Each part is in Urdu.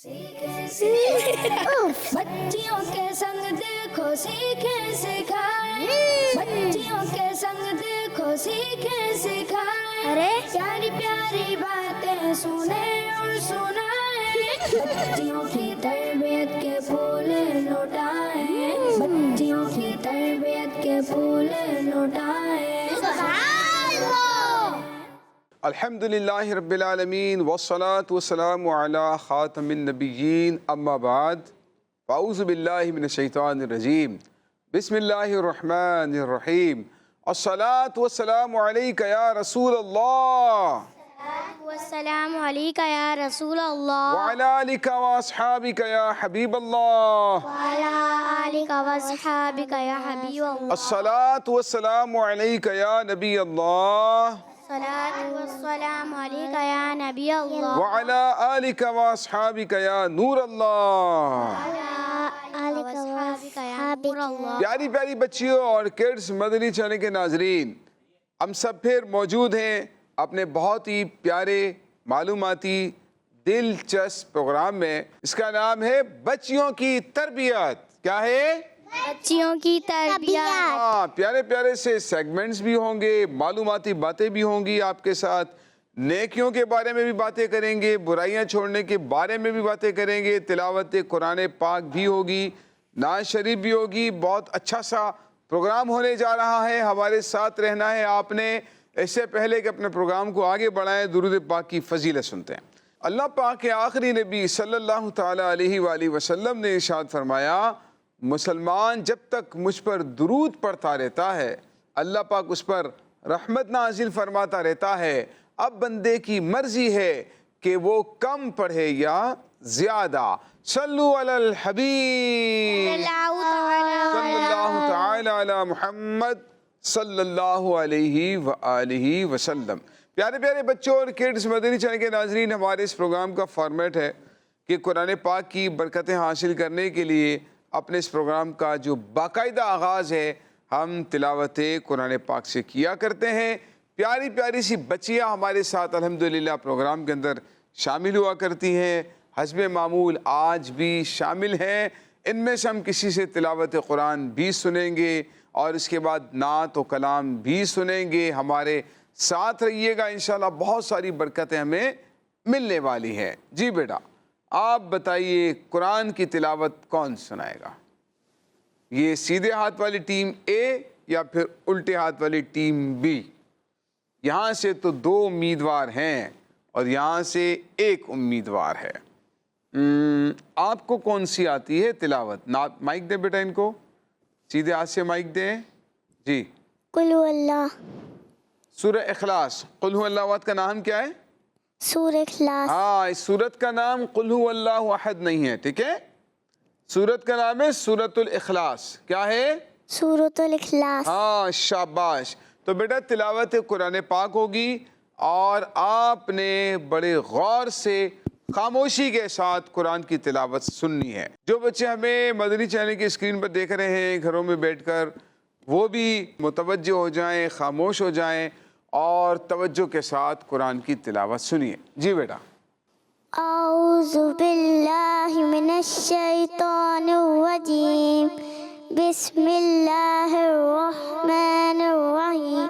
بچیوں کے سنگ دیکھو سیکھیں سکھائیں، بچیوں کے سنگ دیکھو سیکھیں سکھائیں، ارے پیاری پیاری باتیں سنیں اور سنائیں، بچیوں کی تربیت کے پھول لوٹائیں، بچیوں کی تربیت کے پھول لوٹائیں۔ الحمدللہ رب العالمین والصلاة والسلام علی خاتم النبیین اما بعد فاعوذ باللہ من الشیطان الرجیم بسم اللہ الرحمن الرحیم الصلاة والسلام علیک یا رسول اللہ والسلام علیکہ یا رسول اللہ وعلی آلک واصحابک یا حبیب اللہ وعلی آلکہ واصحابکہ یا حبیب اللہ الصلاة والسلام علیک یا نبی اللہ الصلاۃ والسلام علیکہ یا نبی اللہ وعلی آلک واصحابک یا نور اللہ۔ پیاری پیاری بچیوں اور کڈز مدنی چینل کے ناظرین، ہم سب پھر موجود ہیں اپنے بہت ہی پیارے معلوماتی دلچسپ پروگرام میں۔ اس کا نام ہے بچیوں کی تربیت۔ کیا ہے؟ بچیوں کی تربیت۔ ہاں، پیارے پیارے سے سیگمنٹس بھی ہوں گے، معلوماتی باتیں بھی ہوں گی آپ کے ساتھ، نیکیوں کے بارے میں بھی باتیں کریں گے، برائیاں چھوڑنے کے بارے میں بھی باتیں کریں گے، تلاوت قرآن پاک بھی ہوگی، نعت شریف بھی ہوگی۔ بہت اچھا سا پروگرام ہونے جا رہا ہے، ہمارے ساتھ رہنا ہے آپ نے۔ اس سے پہلے کہ اپنے پروگرام کو آگے بڑھائیں، درود پاک کی فضیلت سنتے ہیں۔ اللہ پاک کے آخری نبی صلی اللہ تعالیٰ علیہ وآلہ وسلم نے ارشاد فرمایا، مسلمان جب تک مجھ پر درود پڑھتا رہتا ہے اللہ پاک اس پر رحمت نازل فرماتا رہتا ہے۔ اب بندے کی مرضی ہے کہ وہ کم پڑھے یا زیادہ۔ صلو علی الحبیب صلی اللہ تعالی علی محمد صلی اللہ علیہ وآلہ وسلم۔ پیارے پیارے بچوں اور کڈز مدنی چینل کے ناظرین، ہمارے اس پروگرام کا فارمیٹ ہے کہ قرآن پاک کی برکتیں حاصل کرنے کے لیے اپنے اس پروگرام کا جو باقاعدہ آغاز ہے ہم تلاوت قرآن پاک سے کیا کرتے ہیں۔ پیاری پیاری سی بچیاں ہمارے ساتھ الحمدللہ پروگرام کے اندر شامل ہوا کرتی ہیں، حسب معمول آج بھی شامل ہیں۔ ان میں سے ہم کسی سے تلاوت قرآن بھی سنیں گے اور اس کے بعد نعت و کلام بھی سنیں گے۔ ہمارے ساتھ رہیے گا، انشاءاللہ بہت ساری برکتیں ہمیں ملنے والی ہیں۔ جی بیٹا، آپ بتائیے قرآن کی تلاوت کون سنائے گا؟ یہ سیدھے ہاتھ والی ٹیم اے یا پھر الٹے ہاتھ والی ٹیم بی؟ یہاں سے تو 2 امیدوار ہیں اور یہاں سے 1 امیدوار ہے۔ آپ کو کون سی آتی ہے تلاوت؟ مائک دیں بیٹا ان کو، سیدھے ہاتھ سے مائک دیں۔ جی، قل هو اللہ، سورہ اخلاص۔ قل هو اللہ احد کا نام کیا ہے؟ سورہ اخلاص۔ ہاں، اس سورت کا نام قل هو اللہ احد نہیں ہے، ٹھیک ہے؟ سورت کا نام ہے سورۃ الاخلاص۔ کیا ہے؟ سورۃ الاخلاص۔ ہاں، شاباش۔ تو بیٹا تلاوت قرآن پاک ہوگی اور آپ نے بڑے غور سے خاموشی کے ساتھ قرآن کی تلاوت سننی ہے۔ جو بچے ہمیں مدنی چینل کی اسکرین پر دیکھ رہے ہیں گھروں میں بیٹھ کر، وہ بھی متوجہ ہو جائیں، خاموش ہو جائیں اور توجہ کے ساتھ قرآن کی تلاوت سنیے۔ جی بیٹا۔ اعوذ باللہ من الشیطان الرجیم، بسم اللہ الرحمن الرحیم،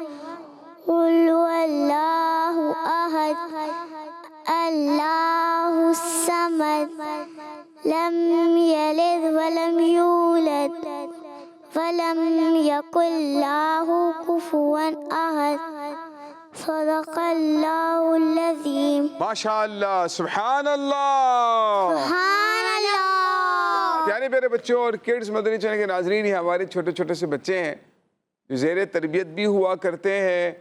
قل هو اللہ احد اللہ الصمد، لم یلد ولم یولد ولم یکن لہ کفوا احد، صدق اللہ العظیم۔ ماشاء اللہ، سبحان اللہ، سبحان اللہ۔ پیارے پیارے بچوں اور کڈز مدنی چینل کے ناظرین، یہ ہمارے چھوٹے چھوٹے سے بچے ہیں جو زیر تربیت بھی ہوا کرتے ہیں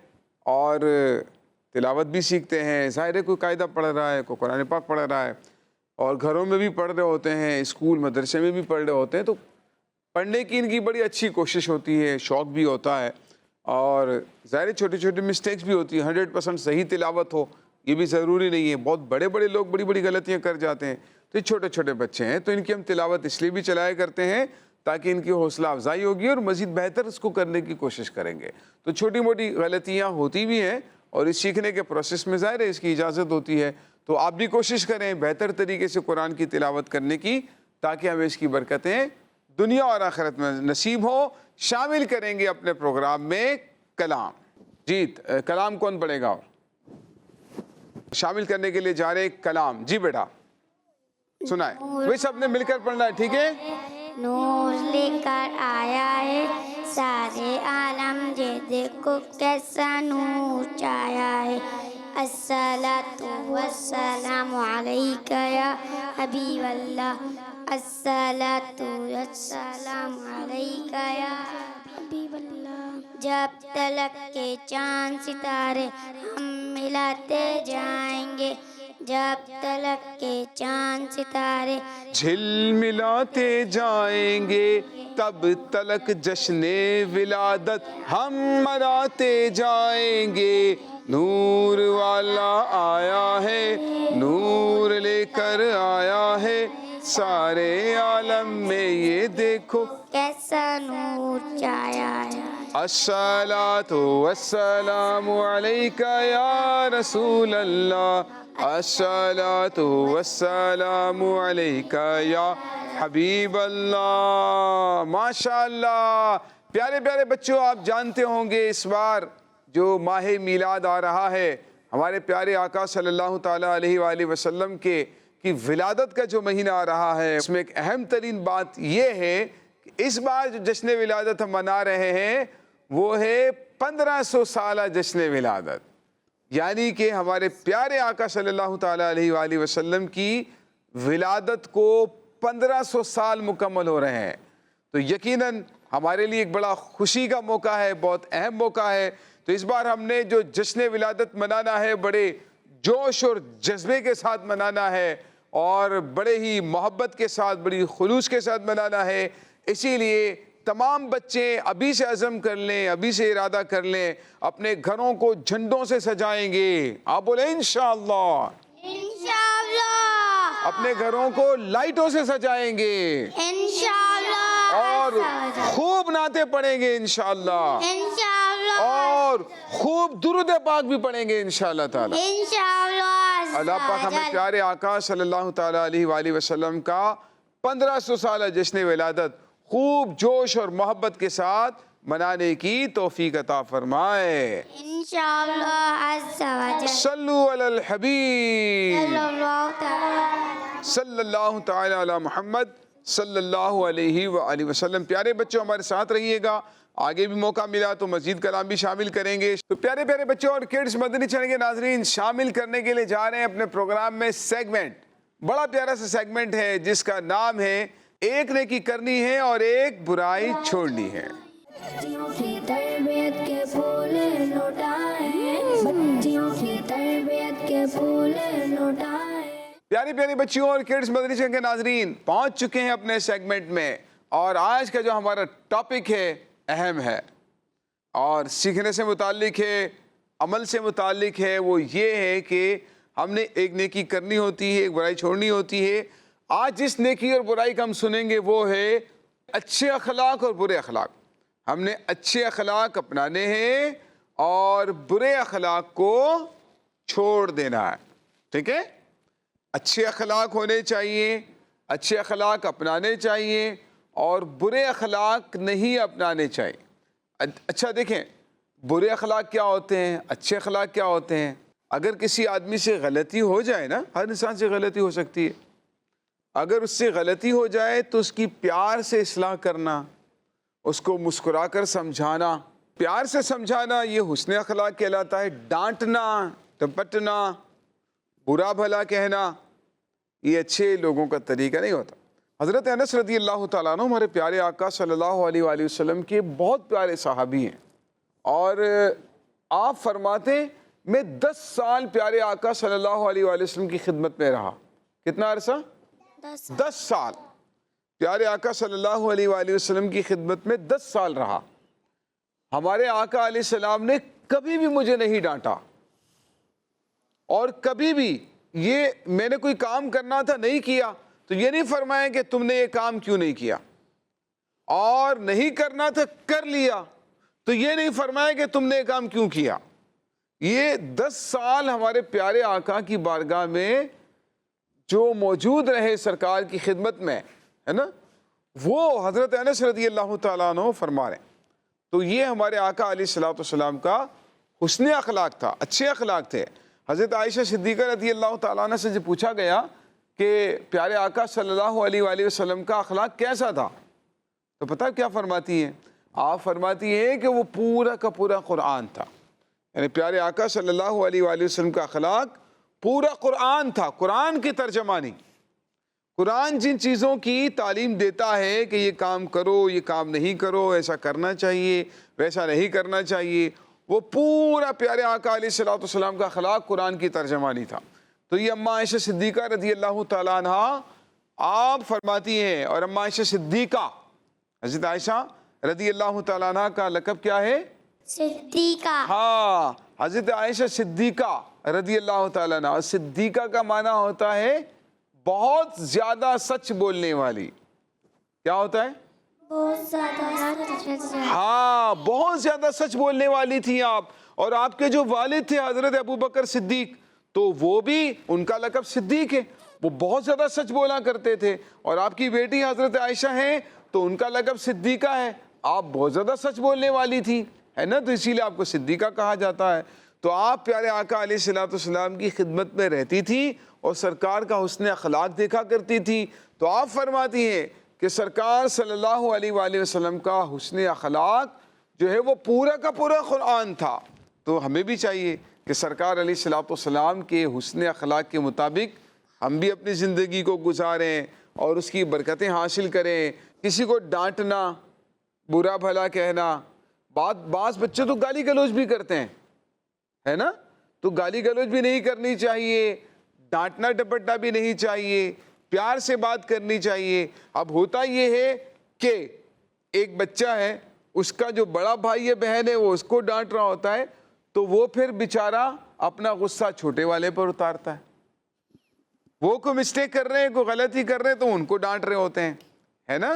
اور تلاوت بھی سیکھتے ہیں۔ ظاہر ہے کوئی قاعدہ پڑھ رہا ہے، کوئی قرآن پاک پڑھ رہا ہے اور گھروں میں بھی پڑھ رہے ہوتے ہیں، اسکول مدرسے میں بھی پڑھ رہے ہوتے ہیں، تو پڑھنے کی ان کی بڑی اچھی کوشش ہوتی ہے، شوق بھی ہوتا ہے اور ظاہر چھوٹی چھوٹی مسٹیکس بھی ہوتی ہیں۔ 100% صحیح تلاوت ہو یہ بھی ضروری نہیں ہے، بہت بڑے بڑے لوگ بڑی بڑی غلطیاں کر جاتے ہیں۔ تو یہ چھوٹے چھوٹے بچے ہیں، تو ان کی ہم تلاوت اس لیے بھی چلایا کرتے ہیں تاکہ ان کی حوصلہ افزائی ہوگی اور مزید بہتر اس کو کرنے کی کوشش کریں گے۔ تو چھوٹی موٹی غلطیاں ہوتی بھی ہیں اور اس سیکھنے کے پروسیس میں ظاہر ہے اس کی اجازت ہوتی ہے، تو آپ بھی کوشش کریں بہتر طریقے سے قرآن کی تلاوت کرنے کی، تاکہ ہمیں اس کی برکتیں دنیا اور آخرت میں نصیب ہو۔ شامل کریں گے اپنے پروگرام میں کلام۔ جی کلام کون پڑھے گا؟ شامل کرنے کے لیے جا رہے ہیں کلام۔ جی بیٹا سنائیں، وہ سب نے مل کر پڑھنا ہے، ٹھیک ہے؟ نور لے کر آیا ہے سارے عالم، یہ دیکھو کیسا نور چھایا ہے۔ الصلاۃ والسلام علیک یا حبیب اللہ، الصلاۃ والسلام علیک یا حبیب اللہ۔ جب تلک کے چاند ستارے ہم ملاتے جائیں گے، جب تلک کے چاند ستارے جھلملاتے جائیں گے، تب تلک جشن ولادت ہم مناتے جائیں گے۔ نور والا آیا ہے، نور لے کر آیا ہے سارے عالم میں، یہ دیکھو کیسا نور چھایا ہے۔ الصلاۃ والسلام علیک یا رسول اللہ، الصلاۃ والسلام علیک یا حبیب اللہ۔ ماشاءاللہ پیارے پیارے بچوں، آپ جانتے ہوں گے اس بار جو ماہ میلاد آ رہا ہے، ہمارے پیارے آقا صلی اللہ تعالیٰ علیہ وآلہ وسلم کی ولادت کا جو مہینہ آ رہا ہے، اس میں ایک اہم ترین بات یہ ہے کہ اس بار جو جشن ولادت ہم منا رہے ہیں وہ ہے 1500 سالہ جشن ولادت، یعنی کہ ہمارے پیارے آقا صلی اللہ تعالیٰ علیہ وآلہ وسلم کی ولادت کو 1500 سال مکمل ہو رہے ہیں۔ تو یقیناً ہمارے لیے ایک بڑا خوشی کا موقع ہے، بہت اہم موقع ہے۔ تو اس بار ہم نے جو جشن ولادت منانا ہے بڑے جوش اور جذبے کے ساتھ منانا ہے، اور بڑے ہی محبت کے ساتھ، بڑی خلوص کے ساتھ منانا ہے۔ اسی لیے تمام بچے ابھی سے عزم کر لیں، ابھی سے ارادہ کر لیں، اپنے گھروں کو جھنڈوں سے سجائیں گے۔ آپ بولیں انشاءاللہ۔ انشاءاللہ، اپنے گھروں کو لائٹوں سے سجائیں گے، انشاءاللہ، اور خوب نعتیں پڑھیں گے انشاءاللہ، انشاءاللہ، اور خوب درود پاک بھی پڑھیں گے انشاءاللہ تعالی۔ انشاءاللہ۔ اللہ پاک ہمیں پیارے آقا صلی اللہ تعالیٰ علیہ وآلہ وسلم کا 1500 سالہ جشن ولادت خوب جوش اور محبت کے ساتھ منانے کی توفیق عطا فرمائے۔ انشاءاللہ عز و جل۔ صلو علی الحبیب صلی اللہ تعالی۔ صلی اللہ تعالیٰ علی محمد صلی اللہ علیہ وآلہ وسلم۔ پیارے بچوں ہمارے ساتھ رہیے گا، آگے بھی موقع ملا تو مزید کلام بھی شامل کریں گے۔ تو پیارے پیارے بچوں اور کڈز مدنی چینل کے ناظرین، شامل کرنے کے لیے جا رہے ہیں اپنے پروگرام میں سیگمنٹ، بڑا پیارا سا سیگمنٹ ہے جس کا نام ہے ایک نیکی کرنی ہے اور ایک برائی چھوڑنی ہے۔ بچیوں کی تربیت کے پھول لوٹائیں، بچیوں کی تربیت کے پھول لوٹائیں۔ پیاری پیاری بچیوں اور کڈز مدنی چینل کے ناظرین، پہنچ چکے ہیں اپنے سیگمنٹ میں، اور آج کا جو ہمارا ٹاپک ہے اہم ہے اور سیکھنے سے متعلق ہے، عمل سے متعلق ہے۔ وہ یہ ہے کہ ہم نے ایک نیکی کرنی ہوتی ہے، ایک برائی چھوڑنی ہوتی ہے۔ آج جس نیکی اور برائی کا ہم سنیں گے وہ ہے اچھے اخلاق اور برے اخلاق۔ ہم نے اچھے اخلاق اپنانے ہیں اور برے اخلاق کو چھوڑ دینا ہے، ٹھیک ہے؟ اچھے اخلاق ہونے چاہیے، اچھے اخلاق اپنانے چاہیے، اور برے اخلاق نہیں اپنانے چاہیے۔ اچھا دیکھیں، برے اخلاق کیا ہوتے ہیں، اچھے اخلاق کیا ہوتے ہیں۔ اگر کسی آدمی سے غلطی ہو جائے نا، ہر انسان سے غلطی ہو سکتی ہے، اگر اس سے غلطی ہو جائے تو اس کی پیار سے اصلاح کرنا، اس کو مسکرا کر سمجھانا، پیار سے سمجھانا، یہ حسن اخلاق کہلاتا ہے۔ ڈانٹنا، ڈپٹنا، برا بھلا کہنا، یہ اچھے لوگوں کا طریقہ نہیں ہوتا۔ حضرت انس رضی اللہ تعالیٰ عنہ ہمارے پیارے آقا صلی اللہ علیہ وآلہ وسلم کے بہت پیارے صحابی ہیں، اور آپ فرماتے ہیں میں 10 سال پیارے آقا صلی اللہ علیہ وآلہ وسلم کی خدمت میں رہا۔ کتنا عرصہ؟ 10 سال پیارے آقا صلی اللہ علیہ وآلہ وسلم کی خدمت میں 10 سال رہا۔ ہمارے آقا علیہ السلام نے کبھی بھی مجھے نہیں ڈانٹا، اور کبھی بھی یہ میں نے کوئی کام کرنا تھا نہیں کیا تو یہ نہیں فرمایا کہ تم نے یہ کام کیوں نہیں کیا، اور نہیں کرنا تھا کر لیا تو یہ نہیں فرمایا کہ تم نے یہ کام کیوں کیا۔ یہ 10 سال ہمارے پیارے آقا کی بارگاہ میں جو موجود رہے سرکار کی خدمت میں، ہے نا، وہ حضرت انس رضی اللہ تعالیٰ عنہ فرما رہے ہیں۔ تو یہ ہمارے آقا علیہ الصلوۃ والسلام کا حسن اخلاق تھا، اچھے اخلاق تھے۔ حضرت عائشہ صدیقہ رضی اللہ تعالیٰ عنہ سے جب پوچھا گیا کہ پیارے آقا صلی اللہ علیہ وآلہ وسلم کا اخلاق کیسا تھا، تو پتہ کیا فرماتی ہیں؟ آپ فرماتی ہیں کہ وہ پورا کا پورا قرآن تھا، یعنی پیارے آقا صلی اللہ علیہ وآلہ وسلم کا اخلاق پورا قرآن تھا، قرآن کی ترجمانی۔ قرآن جن چیزوں کی تعلیم دیتا ہے کہ یہ کام کرو، یہ کام نہیں کرو، ایسا کرنا چاہیے، ویسا نہیں کرنا چاہیے، وہ پورا پیارے آقا علیہ الصلوۃ والسلام کا اخلاق قرآن کی ترجمانی تھا۔ تو یہ اماں عائشہ صدیقہ رضی اللہ تعالیٰ عنہ آپ فرماتی ہیں، اور اماں عائشہ صدیقہ، حضرت عائشہ رضی اللہ تعالیٰ عنہ کا لقب کیا ہے؟ صدیقہ۔ ہاں، حضرت عائشہ صدیقہ رضی اللہ تعالیٰ عنہ۔ صدیقہ کا معنی ہوتا ہے بہت زیادہ سچ بولنے والی۔ کیا ہوتا ہے؟ بہت زیادہ۔ ہاں، بہت زیادہ سچ بولنے والی تھی آپ۔ اور آپ کے جو والد تھے حضرت ابو بکر صدیق، تو وہ بھی، ان کا لقب صدیق ہے، وہ بہت زیادہ سچ بولا کرتے تھے۔ اور آپ کی بیٹی حضرت عائشہ ہیں تو ان کا لقب صدیقہ ہے، آپ بہت زیادہ سچ بولنے والی تھی، ہے نا، تو اسی لیے آپ کو صدیقہ کہا جاتا ہے۔ تو آپ پیارے آقا علیہ الصلوۃ والسلام کی خدمت میں رہتی تھی اور سرکار کا حسن اخلاق دیکھا کرتی تھی۔ تو آپ فرماتی ہیں کہ سرکار صلی اللہ علیہ وآلہ وسلم کا حسن اخلاق جو ہے وہ پورا کا پورا قرآن تھا۔ تو ہمیں بھی چاہیے کہ سرکار علیہ الصلوۃ والسلام کے حسن اخلاق کے مطابق ہم بھی اپنی زندگی کو گزاریں اور اس کی برکتیں حاصل کریں۔ کسی کو ڈانٹنا، برا بھلا کہنا، بعض بچے تو گالی گلوچ بھی کرتے ہیں، ہے نا، تو گالی گلوچ بھی نہیں کرنی چاہیے، ڈانٹنا ڈپٹنا بھی نہیں چاہیے، پیار سے بات کرنی چاہیے۔ اب ہوتا یہ ہے کہ ایک بچہ ہے، اس کا جو بڑا بھائی یا بہن ہے وہ اس کو ڈانٹ رہا ہوتا ہے، تو وہ پھر بیچارہ اپنا غصہ چھوٹے والے پر اتارتا ہے۔ وہ کوئی مسٹیک کر رہے ہیں، کوئی غلطی کر رہے ہیں تو ان کو ڈانٹ رہے ہوتے ہیں، ہے نا۔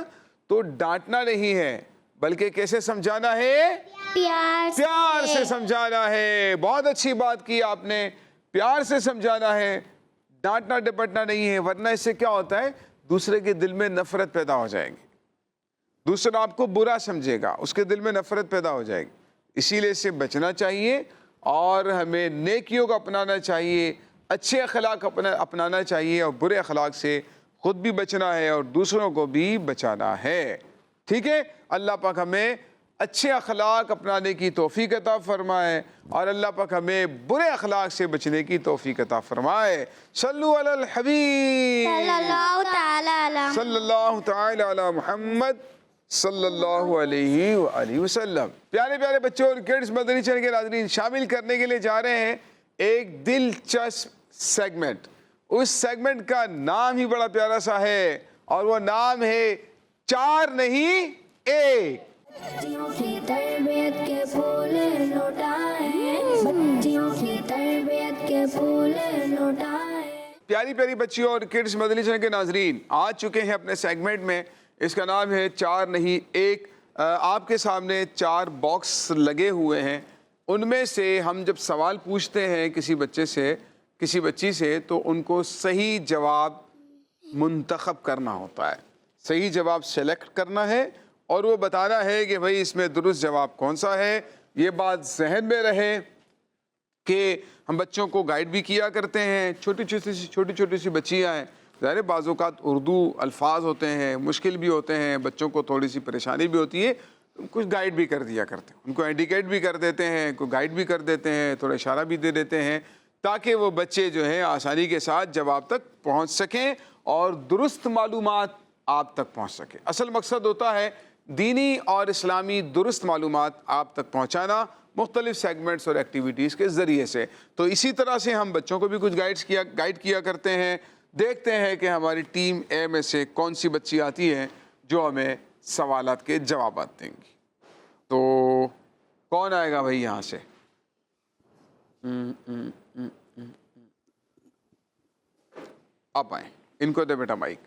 تو ڈانٹنا نہیں ہے، بلکہ کیسے سمجھانا ہے؟ پیار سے سمجھانا ہے۔ بہت اچھی بات کی آپ نے، پیار سے سمجھانا ہے، ڈانٹنا ڈپٹنا نہیں ہے، ورنہ اس سے کیا ہوتا ہے؟ دوسرے کے دل میں نفرت پیدا ہو جائے گی، دوسرا آپ کو برا سمجھے گا، اس کے دل میں نفرت پیدا ہو جائے گی۔ اسی لیے اس سے بچنا چاہیے اور ہمیں نیکیوں کو اپنانا چاہیے، اچھے اخلاق اپنانا چاہیے، اور برے اخلاق سے خود بھی بچنا ہے اور دوسروں کو بھی بچانا ہے۔ ٹھیک ہے، اللہ پاک ہمیں اچھے اخلاق اپنانے کی توفیق عطا فرمائے اور اللہ پاک ہمیں برے اخلاق سے بچنے کی توفیق عطا فرمائے۔ صلو علی الحبیب صلی اللہ تعالی علی محمد صلی اللہ علیہ وآلہ وسلم۔ پیارے پیارے بچوں اور کڈز، مدنی چینل کے ناظرین، شامل کرنے کے لیے جا رہے ہیں ایک دلچسپ سیگمنٹ۔ اس سیگمنٹ کا نام ہی بڑا پیارا سا ہے اور وہ نام ہے 4 نہیں 1۔ بچیوں کی تربیت کے پھول لوٹائیں، بچیوں کی تربیت کے پھول لوٹائیں۔ پیاری پیاری بچیوں اور کڈز، مدنی چینل کے ناظرین، آ چکے ہیں اپنے سیگمنٹ میں، اس کا نام ہے 4 نہیں 1۔ آپ کے سامنے 4 باکس لگے ہوئے ہیں، ان میں سے ہم جب سوال پوچھتے ہیں کسی بچے سے، کسی بچی سے، تو ان کو صحیح جواب منتخب کرنا ہوتا ہے، صحیح جواب سلیکٹ کرنا ہے اور وہ بتانا ہے کہ بھئی اس میں درست جواب کون سا ہے۔ یہ بات ذہن میں رہے کہ ہم بچوں کو گائیڈ بھی کیا کرتے ہیں، چھوٹی چھوٹی سی بچیاں ہیں، ظاہر بعض اوقات اردو الفاظ ہوتے ہیں، مشکل بھی ہوتے ہیں، بچوں کو تھوڑی سی پریشانی بھی ہوتی ہے، کچھ گائیڈ بھی کر دیا کرتے ہیں، ان کو انڈیکیٹ بھی کر دیتے ہیں، کوئی گائیڈ بھی کر دیتے ہیں، تھوڑا اشارہ بھی دے دیتے ہیں، تاکہ وہ بچے جو ہیں آسانی کے ساتھ جواب تک پہنچ سکیں اور درست معلومات آپ تک پہنچ سکیں۔ اصل مقصد ہوتا ہے دینی اور اسلامی درست معلومات آپ تک پہنچانا مختلف سیگمنٹس اور ایکٹیویٹیز کے ذریعے سے۔ تو اسی طرح سے ہم بچوں کو بھی کچھ گائیڈ کیا کرتے ہیں۔ دیکھتے ہیں کہ ہماری ٹیم اے میں سے کون سی بچی آتی ہے جو ہمیں سوالات کے جوابات دیں گی۔ تو کون آئے گا بھائی یہاں سے؟ آپ آئیں، ان کو دے بیٹا مائک،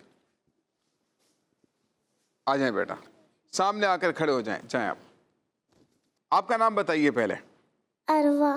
آ جائیں بیٹا، سامنے آ کر کھڑے ہو جائیں آپ۔ آپ کا نام بتائیے پہلے۔ اروا۔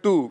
2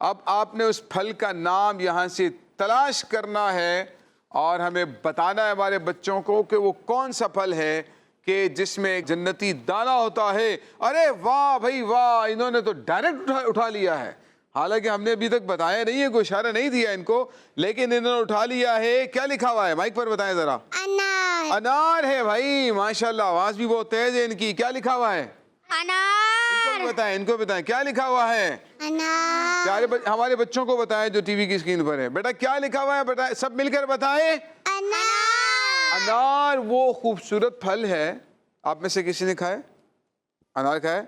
اب آپ نے اس پھل کا نام یہاں سے تلاش کرنا ہے اور ہمیں بتانا ہے ہمارے بچوں کو کہ وہ کون سا پھل ہے کہ جس میں ایک جنتی دانہ ہوتا ہے. ارے واہ بھائی واہ, انہوں نے تو ڈائریکٹ اٹھا لیا ہے, حالانکہ ہم نے ابھی تک بتایا نہیں ہے, کوئی اشارہ نہیں دیا ان کو, لیکن انہوں نے اٹھا لیا ہے. کیا لکھا ہوا ہے مائک پر بتائیں ذرا. انار. انار ہے بھائی, ماشاءاللہ, آواز بھی بہت تیز ہے ان کی. کیا لکھا ہوا ہے؟ انار. ان کو بتائیں کیا لکھا ہوا ہے. انار. ہمارے بچوں کو بتائیں جو ٹی وی کی اسکرین پر ہے. بیٹا کیا لکھا ہوا ہے, بتائیں, سب مل کر بتائیں. انار. انار وہ خوبصورت پھل ہے. آپ میں سے کسی نے کھایا انار؟ کھایا؟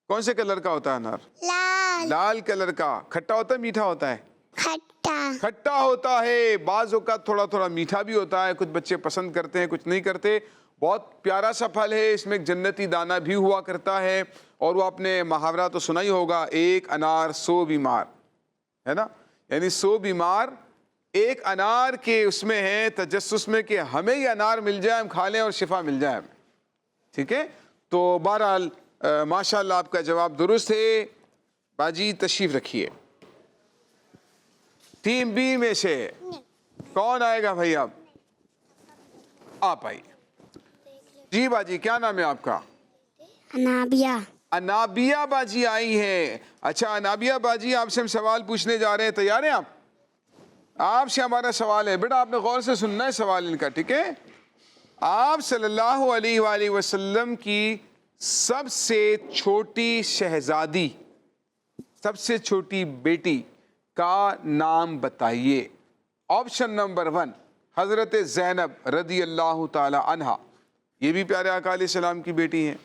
کون سے کلر کا ہوتا ہے انار؟ لال. لال کلر کا. کھٹا ہوتا ہے میٹھا ہوتا ہے؟ کھٹا. کھٹا ہوتا ہے. بعض اوقات تھوڑا تھوڑا میٹھا بھی ہوتا ہے, کچھ بچے پسند کرتے ہیں کچھ نہیں کرتے. بہت پیارا سا پھل ہے, اس میں ایک جنتی دانہ بھی ہوا کرتا ہے. اور وہ آپ نے محاورہ تو سنا ہی ہوگا, ایک انار 100 بیمار, ہے نا, یعنی 100 بیمار ایک انار کے اس میں ہیں تجسس میں کہ ہمیں یہ انار مل جائے, ہم کھا لیں اور شفا مل جائے ہمیں. ٹھیک ہے, تو بہرحال ماشاءاللہ آپ کا جواب درست ہے. باجی تشریف رکھیے. ٹیم بی میں سے کون آئے گا بھائی؟ آپ آئیے. جی باجی کیا نام ہے آپ کا؟ انابیہ. انابیہ باجی آئی ہیں. اچھا انابیہ باجی, آپ سے ہم سوال پوچھنے جا رہے ہیں, تیار ہیں آپ؟ آپ سے ہمارا سوال ہے, بیٹا آپ نے غور سے سننا ہے سوال ان کا, ٹھیک ہے؟ آپ صلی اللہ علیہ وآلہ وسلم کی سب سے چھوٹی شہزادی, سب سے چھوٹی بیٹی کا نام بتائیے. آپشن نمبر 1 حضرت زینب رضی اللہ تعالی عنہا, یہ بھی پیارے آقا علیہ السلام کی بیٹی ہیں.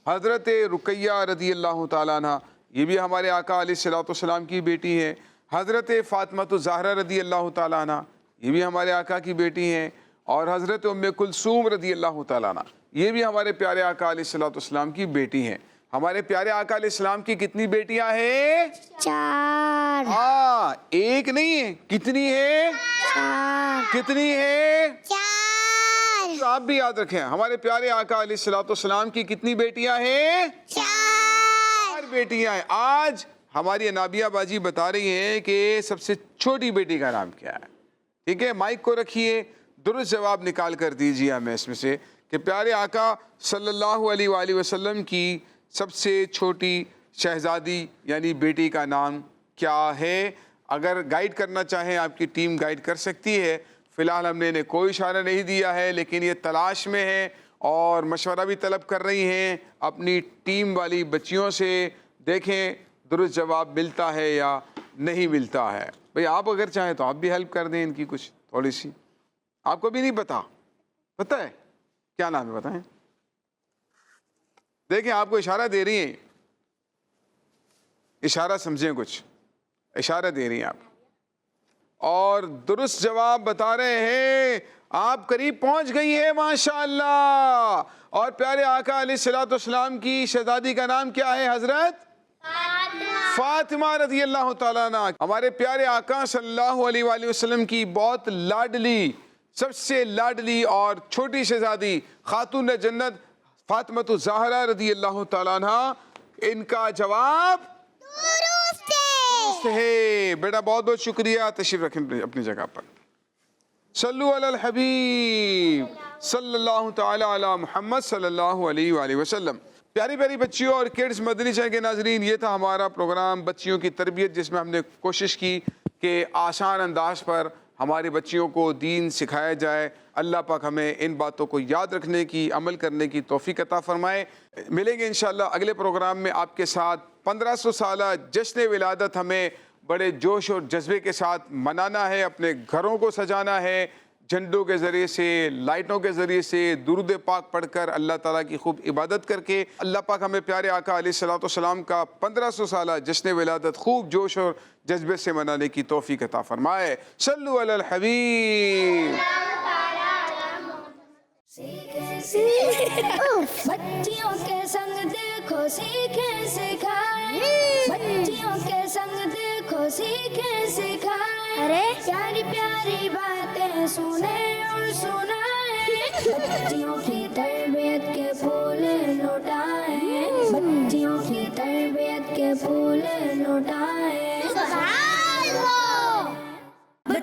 حضرت رقیہ رضی اللہ تعالی عنہا, یہ بھی ہمارے آقا علیہ السلام کی بیٹی ہیں. حضرت فاطمہ الزہرا رضی اللہ تعالی عنہا, یہ بھی ہمارے آقا کی بیٹی ہیں. اور حضرت ام کلثوم رضی اللہ تعالی عنہ, یہ بھی ہمارے پیارے آقا علیہ السلام کی بیٹی ہیں. ہمارے پیارے آقا علیہ السلام کی کتنی بیٹیاں ہیں؟ 4. ہاں, ایک نہیں ہے, کتنی ہے؟ 4. کتنی ہے؟ 4. تو آپ بھی یاد رکھیں, ہمارے پیارے آقا علیہ السلام کی کتنی بیٹیاں ہیں؟ 4 بیٹیاں ہیں. آج ہماری انابیہ باجی بتا رہی ہیں کہ سب سے چھوٹی بیٹی کا نام کیا ہے. ٹھیک ہے, مائک کو رکھیے, درست جواب نکال کر دیجیے ہمیں اس میں سے کہ پیارے آقا صلی اللہ علیہ وآلہ وسلم کی سب سے چھوٹی شہزادی یعنی بیٹی کا نام کیا ہے. اگر گائیڈ کرنا چاہیں آپ کی ٹیم گائیڈ کر سکتی ہے. فی الحال ہم نے انہیں کوئی اشارہ نہیں دیا ہے, لیکن یہ تلاش میں ہے اور مشورہ بھی طلب کر رہی ہیں اپنی ٹیم والی بچیوں سے. دیکھیں درست جواب ملتا ہے یا نہیں ملتا ہے. بھئی آپ اگر چاہیں تو آپ بھی ہیلپ کر دیں ان کی کچھ تھوڑی سی. آپ کو بھی نہیں پتا ہے کیا نام ہے, بتائیں. دیکھیں آپ کو اشارہ دے رہی ہیں, اشارہ سمجھیں, کچھ اشارہ دے رہی ہیں آپ اور درست جواب بتا رہے ہیں. آپ قریب پہنچ گئی ہیں ماشاءاللہ. اور پیارے آقا علیہ السلام کی شہزادی کا نام کیا ہے؟ حضرت فاطمہ رضی اللہ تعالیٰ عنہ. ہمارے پیارے آقا صلی اللہ علیہ وآلہ وسلم کی بہت لاڈلی, سب سے لاڈلی اور چھوٹی شہزادی خاتون جنت فاطمہ الزہرا رضی اللہ تعالیٰ عنہ. ان کا جواب درست ہے. بیٹا بہت بہت شکریہ, تشریف رکھیں اپنی جگہ پر. صلو علی الحبیب صلی اللہ تعالی علی محمد صلی اللہ علیہ وآلہ وسلم. پیاری پیاری بچیوں اور کڈز مدنی چینل کے ناظرین, یہ تھا ہمارا پروگرام بچیوں کی تربیت, جس میں ہم نے کوشش کی کہ آسان انداز پر ہماری بچیوں کو دین سکھایا جائے. اللہ پاک ہمیں ان باتوں کو یاد رکھنے کی, عمل کرنے کی توفیق عطا فرمائے. ملیں گے انشاءاللہ اگلے پروگرام میں آپ کے ساتھ. 1500 سالہ جشن ولادت ہمیں بڑے جوش اور جذبے کے ساتھ منانا ہے, اپنے گھروں کو سجانا ہے, جھنڈوں کے ذریعے سے, لائٹوں کے ذریعے سے, درود پاک پڑھ کر, اللہ تعالیٰ کی خوب عبادت کر کے. اللہ پاک ہمیں پیارے آقا علیہ السلام کا 1500 سالہ جشن ولادت خوب جوش اور جذبے سے منانے کی توفیق عطا فرمائے. صلو علی الحبیب. بچیوں کے سنگ دیکھو سیکھیں سکھائیں, بچیوں کے سنگ دیکھو سیکھیں سکھائیں. ارے پیاری پیاری باتیں سنیں اور سنائیں, بچیوں کی تربیت کے پھول لوٹائیں, بچیوں کی تربیت کے پھول لوٹائیں.